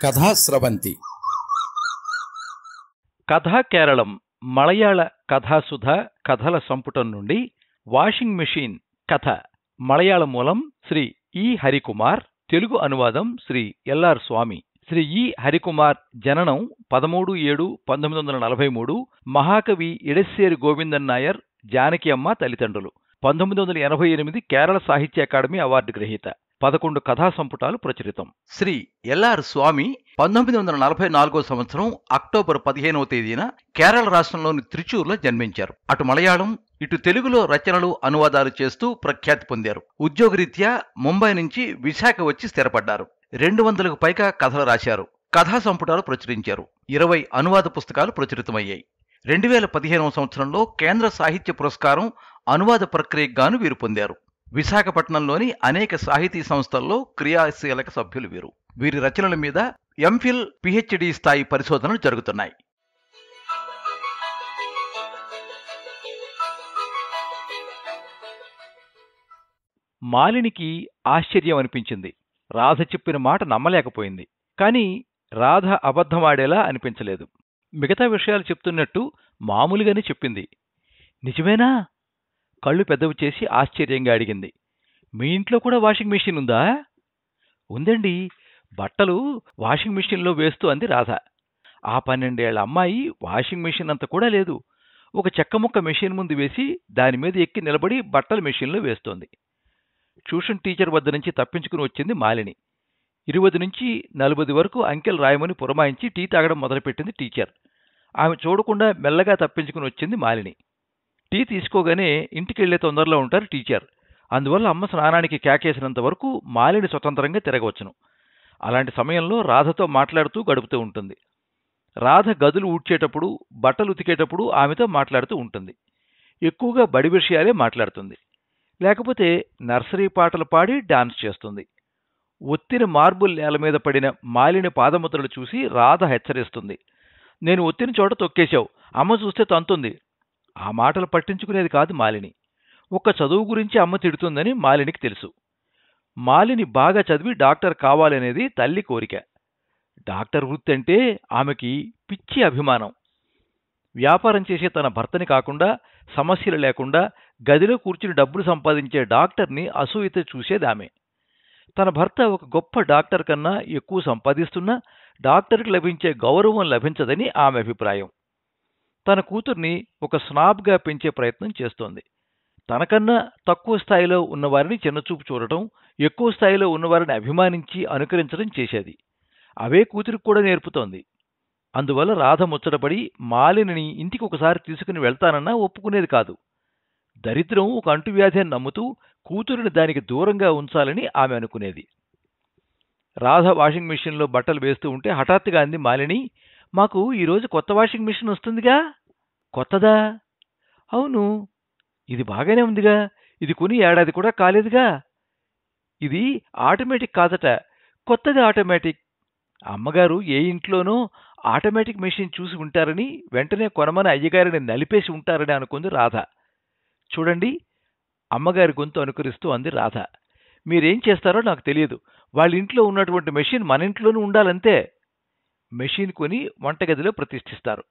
కథాస్రవంతి కథా కేరళం మలయాళ కథాసుధ కథల సంపుటం నుండి వాషింగ్ మెషీన్ కథ. మలయాళ మూలం శ్రీ ఇ హరికుమార్, తెలుగు అనువాదం శ్రీ ఎల్ఆర్ స్వామి. శ్రీ ఇ హరికుమార్ జననం 13/7/1943, మహాకవి ఇడశ్శేరి గోవిందన్ నాయర్, జానకి అమ్మ తల్లిదండ్రులు. 1988 కేరళ సాహిత్య అకాడమీ అవార్డు గ్రహీత. 11 కథా సంపుటాలు ప్రచురితం. శ్రీ ఎల్ఆర్ స్వామి 1944 సంవత్సరం అక్టోబర్ 15వ తేదీన కేరళ రాష్ట్రంలోని త్రిచూర్లో జన్మించారు. అటు మలయాళం ఇటు తెలుగులో రచనలు అనువాదాలు చేస్తూ ప్రఖ్యాతి పొందారు. ఉద్యోగరీత్యా ముంబై నుంచి విశాఖ వచ్చి స్థిరపడ్డారు. 200కు పైగా కథలు రాశారు. కథా సంపుటాలు ప్రచురించారు. 20 అనువాద పుస్తకాలు ప్రచురితమయ్యాయి. 2015వ సంవత్సరంలో కేంద్ర సాహిత్య పురస్కారం అనువాద ప్రక్రియకు గాను వీరు పొందారు. విశాఖపట్నంలోని అనేక సాహితీ సంస్థల్లో క్రియాశీలక సభ్యులు వీరు. వీరి రచనల మీద ఎంఫిల్, పిహెచ్డి స్థాయి పరిశోధనలు జరుగుతున్నాయి. మాలినికి ఆశ్చర్యం అనిపించింది. రాధ చెప్పిన మాట నమ్మలేకపోయింది. కాని రాధ అబద్ధమాడేలా అనిపించలేదు. మిగతా విషయాలు చెప్తున్నట్టు మామూలుగానే చెప్పింది. నిజమేనా? కళ్ళు పెద్దవి చేసి ఆశ్చర్యంగా అడిగింది. మీ ఇంట్లో కూడా వాషింగ్ మెషీన్ ఉందా? ఉందండి, బట్టలు వాషింగ్ మెషీన్లో వేస్తూ అంది రాధ. ఆ 12 ఏళ్ల అమ్మాయి వాషింగ్ మెషీన్ అంత కూడా లేదు. ఒక చెక్క ముక్క మెషీన్ ముందు వేసి దానిమీద ఎక్కి నిలబడి బట్టల మెషీన్లో వేస్తోంది. ట్యూషన్ టీచర్ వద్ద నుంచి తప్పించుకుని వచ్చింది మాలిని. 20 నుంచి 40 వరకు అంకెలు రాయమని పురమాయించి టీ తాగడం మొదలుపెట్టింది టీచర్. ఆమె చూడకుండా మెల్లగా తప్పించుకుని వచ్చింది మాలిని. టీ తీసుకోగానే ఇంటికెళ్లే తొందరలో ఉంటారు టీచర్. అందువల్ల అమ్మ స్నానానికి కేకేసినంత వరకు మాలిని స్వతంత్రంగా తిరగవచ్చును. అలాంటి సమయంలో రాధతో మాట్లాడుతూ గడుపుతూ ఉంటుంది. రాధ గదులు ఊడ్చేటప్పుడు, బట్టలు ఉతికేటప్పుడు ఆమెతో మాట్లాడుతూ ఉంటుంది. ఎక్కువగా బడి విషయాలే మాట్లాడుతుంది. లేకపోతే నర్సరీ పాటలు పాడి డాన్స్ చేస్తుంది. ఒత్తిన మార్బుల్ నేల మీద పడిన మాలిని పాదముద్రలు చూసి రాధ హెచ్చరిస్తుంది. నేను ఒత్తిన చోట తొక్కేశావు, అమ్మ చూస్తే తంతుంది. ఆ మాటలు పట్టించుకునేది కాదు మాలిని. ఒక్క చదువు గురించి అమ్మ తిడుతుందని మాలినికి తెలుసు. మాలిని బాగా చదివి డాక్టర్ కావాలనేది తల్లి కోరిక. డాక్టర్ వృత్తి అంటే ఆమెకి పిచ్చి అభిమానం. వ్యాపారం చేసే తన భర్తని కాకుండా, సమస్యలు లేకుండా గదిలో కూర్చుని డబ్బులు సంపాదించే డాక్టర్ని అసూయతో చూసేది ఆమె. తన భర్త ఒక గొప్ప డాక్టర్ కన్నా ఎక్కువ సంపాదిస్తున్నా డాక్టర్కి లభించే గౌరవం లభించదని ఆమె అభిప్రాయం. తన కూతుర్ని ఒక స్నాబ్గా పెంచే ప్రయత్నం చేస్తోంది. తనకన్నా తక్కువ స్థాయిలో ఉన్నవారిని చిన్నచూపు చూడటం, ఎక్కువ స్థాయిలో ఉన్నవారిని అభిమానించి అనుకరించడం చేసేది. అవే కూతురికి కూడా నేర్పుతోంది. అందువల్ల రాధ ముచ్చటపడి మాలిని ఇంటికి ఒకసారి తీసుకుని వెళ్తానన్నా ఒప్పుకునేది కాదు. దరిద్రం ఒక అంటువ్యాధి అని నమ్ముతూ కూతురిని దానికి దూరంగా ఉంచాలని ఆమె అనుకునేది. రాధ వాషింగ్ మెషీన్లో బట్టలు వేస్తూ ఉంటే హఠాత్తుగా అంది మాలిని, మాకు ఈరోజు కొత్త వాషింగ్ మెషిన్ వస్తుందిగా. కొత్తదా? అవును, ఇది బాగానే ఉందిగా. ఇది కొని ఏడాది కూడా కాలేదుగా. ఇది ఆటోమేటిక్ కాదట, కొత్తది ఆటోమేటిక్. అమ్మగారు ఏ ఇంట్లోనో ఆటోమేటిక్ మెషిన్ చూసి ఉంటారని వెంటనే కొనమని అయ్యగారిని నలిపేసి ఉంటారని అనుకుంది రాధ. చూడండి, అమ్మగారి గొంతు అనుకరిస్తూ అంది రాధ. మీరేం చేస్తారో నాకు తెలియదు. వాళ్ళ ఇంట్లో ఉన్నటువంటి మెషిన్ మన ఇంట్లోనూ ఉండాలంతే. మెషిన్ కొని వంటగదిలో ప్రతిష్ఠిస్తారు.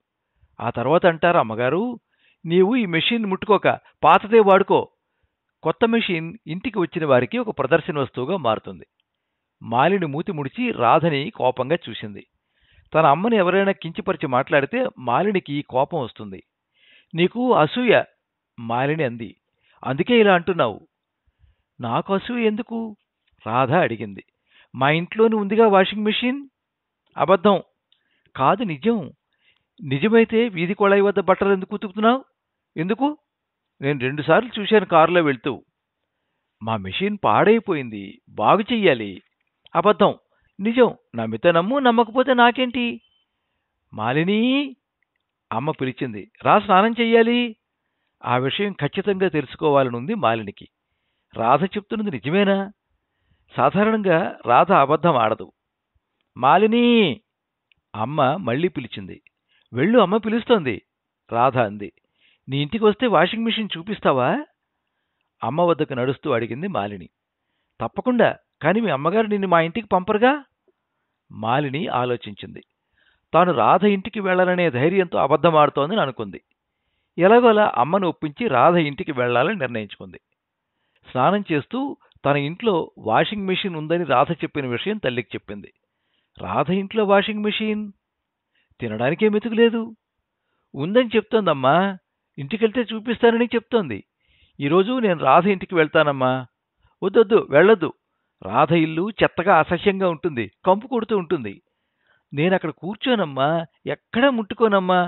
ఆ తర్వాత అంటారు, అమ్మగారు నీవు ఈ మెషిన్ ముట్టుకోక పాతదే వాడుకో. కొత్త మెషిన్ ఇంటికి వచ్చిన వారికి ఒక ప్రదర్శన వస్తువుగా మారుతుంది. మాలిని మూతి ముడిచి రాధని కోపంగా చూసింది. తన అమ్మని ఎవరైనా కించిపరిచి మాట్లాడితే మాలినికి కోపం వస్తుంది. నీకు అసూయ, మాలిని అంది. అందుకే ఇలా అంటున్నావు. నాకు అసూయ ఎందుకు? రాధ అడిగింది. మా ఇంట్లోనే ఉందిగా వాషింగ్ మెషిన్. అబద్ధం కాదు, నిజం. నిజమైతే వీధి కొళాయి వద్ద బట్టలు ఎందుకు ఉతుకుతున్నావు? ఎందుకు? నేను 2 సార్లు చూశాను కారులో వెళ్తూ. మా మెషిన్ పాడైపోయింది, బాగు చెయ్యాలి. అబద్ధం. నిజం. నమ్మితే నమ్ము, నమ్మకపోతే నాకేంటి? మాలిని, అమ్మ పిలిచింది. రా, స్నానం చెయ్యాలి. ఆ విషయం ఖచ్చితంగా తెలుసుకోవాలనుంది మాలినికి. రాధ చెప్తున్నది నిజమేనా? సాధారణంగా రాధ అబద్ధం ఆడదు. మాలిని, అమ్మ మళ్లీ పిలిచింది. వెళ్ళు, అమ్మ పిలుస్తోంది, రాధ అంది. నీ ఇంటికి వస్తే వాషింగ్ మెషిన్ చూపిస్తావా? అమ్మ వద్దకు నడుస్తూ అడిగింది మాలిని. తప్పకుండా, కానీ మీ అమ్మగారు నిన్ను మా ఇంటికి పంపరుగా. మాలిని ఆలోచించింది. తాను రాధ ఇంటికి వెళ్లాలనే ధైర్యంతో అబద్ధమాడుతోందని అనుకుంది. ఎలాగోలా అమ్మను ఒప్పించి రాధ ఇంటికి వెళ్లాలని నిర్ణయించుకుంది. స్నానం చేస్తూ తన ఇంట్లో వాషింగ్ మెషిన్ ఉందని రాధ చెప్పిన విషయం తల్లికి చెప్పింది. రాధ ఇంట్లో వాషింగ్ మెషిన్? తినడానికే మెతుకులేదు. ఉందని చెప్తోందమ్మా. ఇంటికెళ్తే చూపిస్తానని చెప్తోంది. ఈరోజు నేను రాధ ఇంటికి వెళ్తానమ్మా. వద్దొద్దు, వెళ్ళొద్దు. రాధ ఇల్లు చెత్తగా అసహ్యంగా ఉంటుంది, కంపు కొడుతూ ఉంటుంది. నేనక్కడ కూర్చోనమ్మా, ఎక్కడా ముట్టుకోనమ్మా.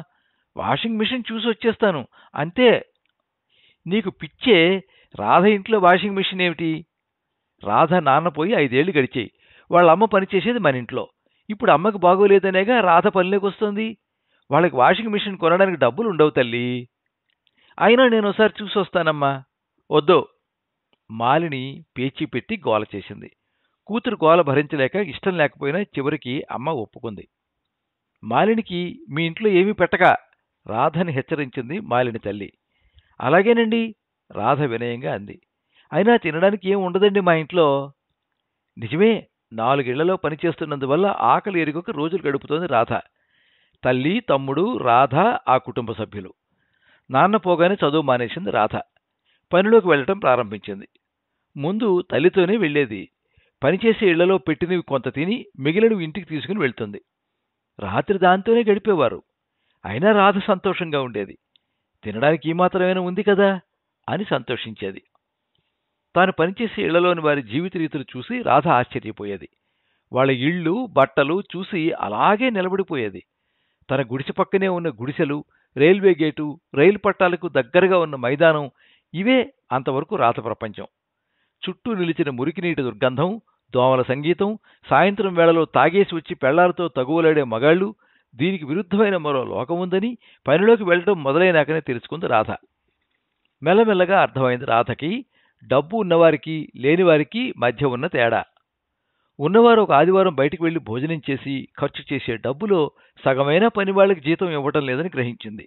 వాషింగ్ మెషిన్ చూసి వచ్చేస్తాను అంతే. నీకు పిచ్చే? రాధ ఇంట్లో వాషింగ్ మెషిన్ ఏమిటి? రాధ నాన్న పోయి 5 ఏళ్లు గడిచాయి. వాళ్ళ అమ్మ పనిచేసేది మన ఇంట్లో. ఇప్పుడు అమ్మకి బాగోలేదనేగా రాధ పనిలోకి వస్తుంది. వాళ్ళకి వాషింగ్ మెషిన్ కొనడానికి డబ్బులు ఉండవు తల్లి. అయినా నేను ఒకసారి చూసి వస్తానమ్మా. వద్దు. మాలిని పేచీ పెట్టి గోల చేసింది. కూతురు గోల భరించలేక ఇష్టం లేకపోయినా చివరికి అమ్మ ఒప్పుకుంది. మాలినికి మీ ఇంట్లో ఏమీ పెట్టక రాధని హెచ్చరించింది మాలిని తల్లి. అలాగేనండి, రాధ వినయంగా అంది. అయినా తినడానికి ఏం ఉండదండి మా ఇంట్లో. నిజమే, 4 ఇళ్లలో పనిచేస్తున్నందువల్ల ఆకలి ఎరుగక రోజులు గడుపుతోంది రాధ. తల్లి, తమ్ముడు, రాధ, ఆ కుటుంబ సభ్యులు. నాన్న పోగానే చదువు మానేసింది రాధ. పనిలోకి వెళ్లటం ప్రారంభించింది. ముందు తల్లితోనే వెళ్లేది. పనిచేసే ఇళ్లలో పెట్టినవి కొంత తిని మిగిలినవి ఇంటికి తీసుకుని వెళ్తుంది. రాత్రి దాంతోనే గడిపేవారు. అయినా రాధ సంతోషంగా ఉండేది. తినడానికి ఈ మాత్రమైనా ఉంది కదా అని సంతోషించేది. తాను పనిచేసే ఇళ్లలోని వారి జీవిత రీతులు చూసి రాధ ఆశ్చర్యపోయేది. వాళ్ళ ఇళ్ళు, బట్టలు చూసి అలాగే నిలబడిపోయేది. తన గుడిసె పక్కనే ఉన్న గుడిసెలు, రైల్వే గేటు, రైలు పట్టాలకు దగ్గరగా ఉన్న మైదానం, ఇవే అంతవరకు రాధ ప్రపంచం. చుట్టూ నిలిచిన మురికినీటి దుర్గంధం, దోమల సంగీతం, సాయంత్రం వేళలో తాగేసి వచ్చి పెళ్లాలతో తగువలాడే మగాళ్లు, దీనికి విరుద్ధమైన మరో లోకం ఉందని పనిలోకి వెళ్లడం మొదలైనాకనే తెలుసుకుంది రాధ. మెల్లమెల్లగా అర్థమైంది రాధకి డబ్బు ఉన్నవారికి లేనివారికి మధ్య ఉన్న తేడా. ఉన్నవారు ఒక ఆదివారం బయటికి వెళ్లి భోజనం చేసి ఖర్చు చేసే డబ్బులో సగమైనా పనివాళ్లకి జీతం ఇవ్వటం లేదని గ్రహించింది.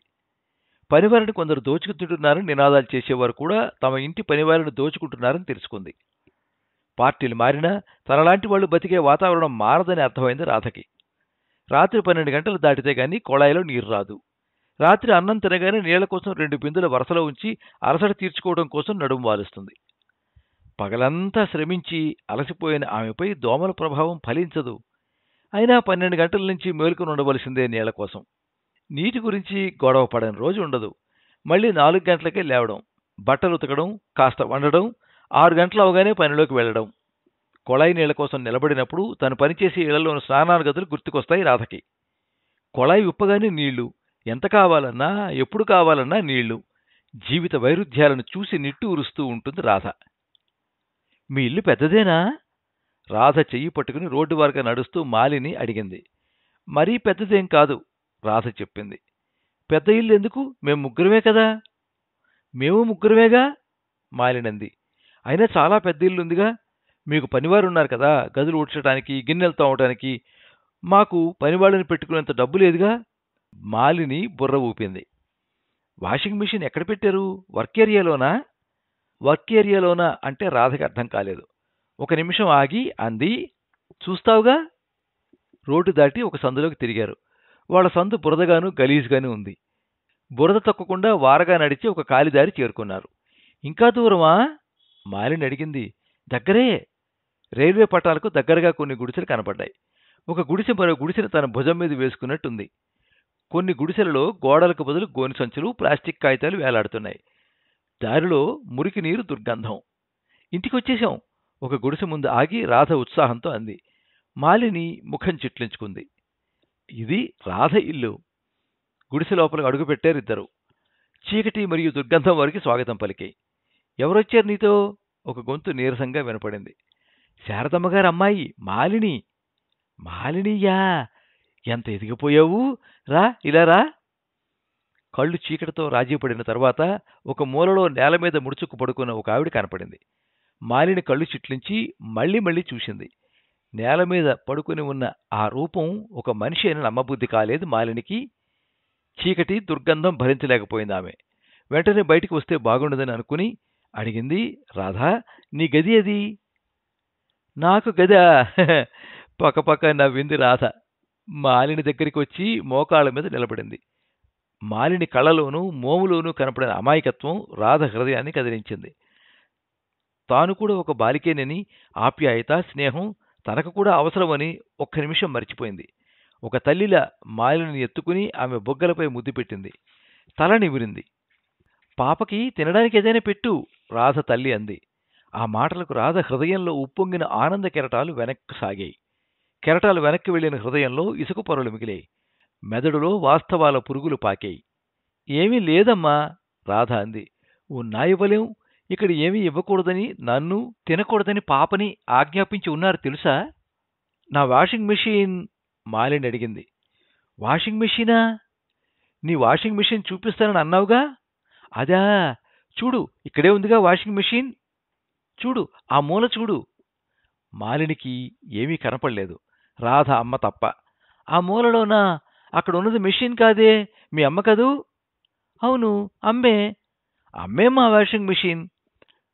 పనివారిని కొందరు దోచుకుతుంటున్నారని నినాదాలు చేసేవారు కూడా తమ ఇంటి పనివారిని దోచుకుంటున్నారని తెలుసుకుంది. పార్టీలు మారినా తనలాంటి వాళ్లు బతికే వాతావరణం మారదని అర్థమైంది రాధకి. రాత్రి 12 గంటలు దాటితే గాని కొళాయిలో నీరు రాదు. రాత్రి అన్నం తినగానే నీళ్ల కోసం 2 బిందుల వరుసలో ఉంచి అలసట తీర్చుకోవడం కోసం నడుము వాలుస్తుంది. పగలంతా శ్రమించి అలసిపోయిన ఆమెపై దోమల ప్రభావం ఫలించదు. అయినా 12 గంటల నుంచి మేలుకొని ఉండవలసిందే నీళ్ల కోసం. నీటి గురించి గొడవ పడని రోజు ఉండదు. మళ్ళీ 4 గంటలకే లేవడం, బట్టలు ఉతకడం, కాస్త వండడం, 6 గంటలు అవగానే పనిలోకి వెళ్లడం. కొళాయి నీళ్ల కోసం నిలబడినప్పుడు తను పనిచేసే ఇళ్లలోని స్నానాల గదులు గుర్తుకొస్తాయి రాధకి. కొళాయి విప్పగానే నీళ్లు, ఎంత కావాలన్నా ఎప్పుడు కావాలన్నా నీళ్లు. జీవిత వైరుధ్యాలను చూసి నిట్టూరుస్తూ ఉంటుంది రాధ. మీ ఇల్లు పెద్దదేనా? రాధ చెయ్యి పట్టుకుని రోడ్డు వరకు నడుస్తూ మాలిని అడిగింది. మరీ పెద్దదేం కాదు, రాధ చెప్పింది. పెద్ద ఇల్లు ఎందుకు? మేం ముగ్గురమే కదా. మేము ముగ్గురమేగా, మాలినంది. అయినా చాలా పెద్ద ఇల్లుందిగా. మీకు పనివారున్నారు కదా, గదులు ఊడ్చడానికి, గిన్నెలు తోమటానికి. మాకు పనివాళ్ళని పెట్టుకునేంత డబ్బు లేదుగా. మాలిని బుర్ర ఊపింది. వాషింగ్ మిషన్ ఎక్కడ పెట్టారు? వర్క్ ఏరియాలోనా? వర్క్ ఏరియాలోనా అంటే రాధకి అర్థం కాలేదు. 1 నిమిషం ఆగి అంది, చూస్తావుగా. రోడ్డు దాటి ఒక సందులోకి తిరిగారు. వాళ్ళ సందు బురదగాను గలీజుగాను ఉంది. బురద తొక్కకుండా వారగా నడిచి ఒక కాలిదారి చేరుకున్నారు. ఇంకా దూరమా? మాలిని అడిగింది. దగ్గరే. రైల్వే పట్టాలకు దగ్గరగా కొన్ని గుడిసెలు కనపడ్డాయి. ఒక గుడిసె మరో గుడిసెను తన భుజం మీద వేసుకున్నట్టుంది. కొన్ని గుడిసెలలో గోడలకు బదులు గోని సంచులు, ప్లాస్టిక్ కాగితాలు వేలాడుతున్నాయి. దారిలో మురికి నీరు దుర్గంధం. ఇంటికొచ్చేశాం. ఒక గుడిసె ముందు ఆగి రాధ ఉత్సాహంతో అంది. మాలిని ముఖం చిట్లించుకుంది. ఇది రాధ ఇల్లు. గుడిసె లోపలికి అడుగుపెట్టారిద్దరు. చీకటి మరియు దుర్గంధం వారికి స్వాగతం పలికాయి. ఎవరొచ్చారు నీతో? ఒక గొంతు నీరసంగా వినపడింది. శారదమ్మగారు అమ్మాయి మాలిని. మాలినియా? ఎంత ఎదిగిపోయావు! రా, ఇలా రా. కళ్ళు చీకటితో రాజీపడిన తర్వాత ఒక మూలలో నేల మీద ముడుచుకు పడుకున్న ఒక ఆవిడ కనపడింది. మాలిని కళ్ళు చిట్లించి మళ్లీ మళ్లీ చూసింది. నేల మీద పడుకుని ఉన్న ఆ రూపం ఒక మనిషి అని నమ్మబుద్ధి కాలేదు మాలినికి. చీకటి దుర్గంధం భరించలేకపోయింది ఆమె. వెంటనే బయటికి వస్తే బాగుండదని అనుకుని అడిగింది. రాధా, నీ గది అది? నాకు గదా? పక్కపక్క నవ్వింది రాధ. మాలిని దగ్గరికి వచ్చి మోకాళ్ళ మీద నిలబడింది. మాలిని కళ్ళలోనూ మోములోనూ కనపడిన అమాయకత్వం రాధ హృదయాన్ని కదిలించింది. తాను కూడా ఒక బాలికేనని, ఆప్యాయత, స్నేహం తనకు కూడా అవసరమని ఒక్క నిమిషం మర్చిపోయింది. ఒక తల్లిలా మాలిని ఎత్తుకుని ఆమె బొగ్గలపై ముద్దు పెట్టింది. తల నిమిరింది. పాపకి తినడానికి ఏదైనా పెట్టు, రాధ తల్లి అంది. ఆ మాటలకు రాధ హృదయంలో ఉప్పొంగిన ఆనంద కెరటాలు వెనక్కు సాగాయి. కెరటాలు వెనక్కి వెళ్లిన హృదయంలో ఇసుక పొరలు మిగిలాయి. మెదడులో వాస్తవాల పురుగులు పాకాయి. ఏమీ లేదమ్మా, రాధ అంది. ఉన్నాయివ్వలేం. ఇక్కడ ఏమీ ఇవ్వకూడదని, నన్ను తినకూడదని పాపని ఆజ్ఞాపించి ఉన్నారు తెలుసా? నా వాషింగ్ మెషీన్, మాలిని అడిగింది. వాషింగ్ మెషీనా? నీ వాషింగ్ మెషీన్ చూపిస్తానని అన్నావుగా? అదా, చూడు ఇక్కడే ఉందిగా వాషింగ్ మెషీన్. చూడు, ఆ మూల చూడు. మాలినికి ఏమీ కనపడలేదు, రాధ అమ్మ తప్ప. ఆ మూలలోనా? అక్కడున్నది మెషీన్ కాదే, మీ అమ్మ కదూ? అవును, అమ్మే. అమ్మే మా వాషింగ్ మెషీన్.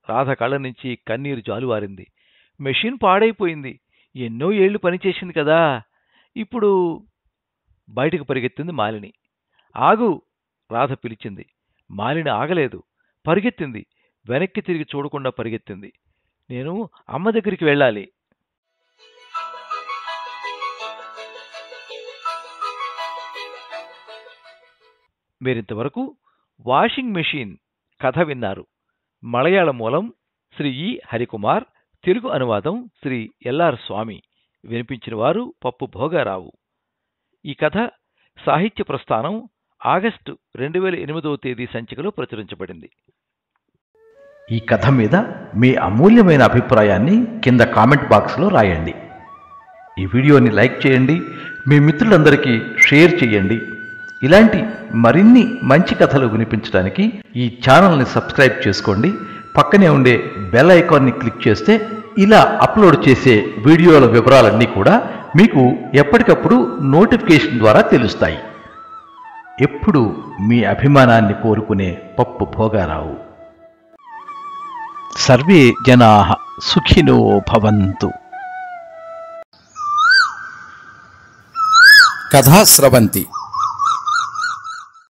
రాధ కళ్ళ నుంచి కన్నీరు జాలువారింది. మెషీన్ పాడైపోయింది. ఎన్నో ఏళ్లు పనిచేసింది కదా. ఇప్పుడు బయటకు పరిగెత్తింది మాలిని. ఆగు, రాధ పిలిచింది. మాలిని ఆగలేదు. పరిగెత్తింది. వెనక్కి తిరిగి చూడకుండా పరిగెత్తింది. నేను అమ్మ దగ్గరికి వెళ్ళాలి. మీరింతవరకు వాషింగ్ మెషీన్ కథ విన్నారు. మలయాళ మూలం శ్రీ ఇ. హరికుమార్, తెలుగు అనువాదం శ్రీ ఎల్ఆర్ స్వామి. వినిపించిన వారు పప్పు భోగారావు. ఈ కథ సాహిత్య ప్రస్థానం ఆగస్టు 2008వ తేదీ సంచికలో ప్రచురించబడింది. ఈ కథ మీద మీ అమూల్యమైన అభిప్రాయాన్ని కింద కామెంట్ బాక్స్లో రాయండి. ఈ వీడియోని లైక్ చేయండి, మీ మిత్రులందరికీ షేర్ చేయండి. ఇలాంటి మరిన్ని మంచి కథలు వినిపించడానికి ఈ ఛానల్ని సబ్స్క్రైబ్ చేసుకోండి. పక్కనే ఉండే బెల్ ఐకాన్ని క్లిక్ చేస్తే ఇలా అప్లోడ్ చేసే వీడియోల వివరాలన్నీ కూడా మీకు ఎప్పటికప్పుడు నోటిఫికేషన్ ద్వారా తెలుస్తాయి. ఎప్పుడు మీ అభిమానాన్ని కోరుకునే పప్పు భోగారావు. సర్వే జనాః సుఖినో భవంతు. కథా స్రవంతి.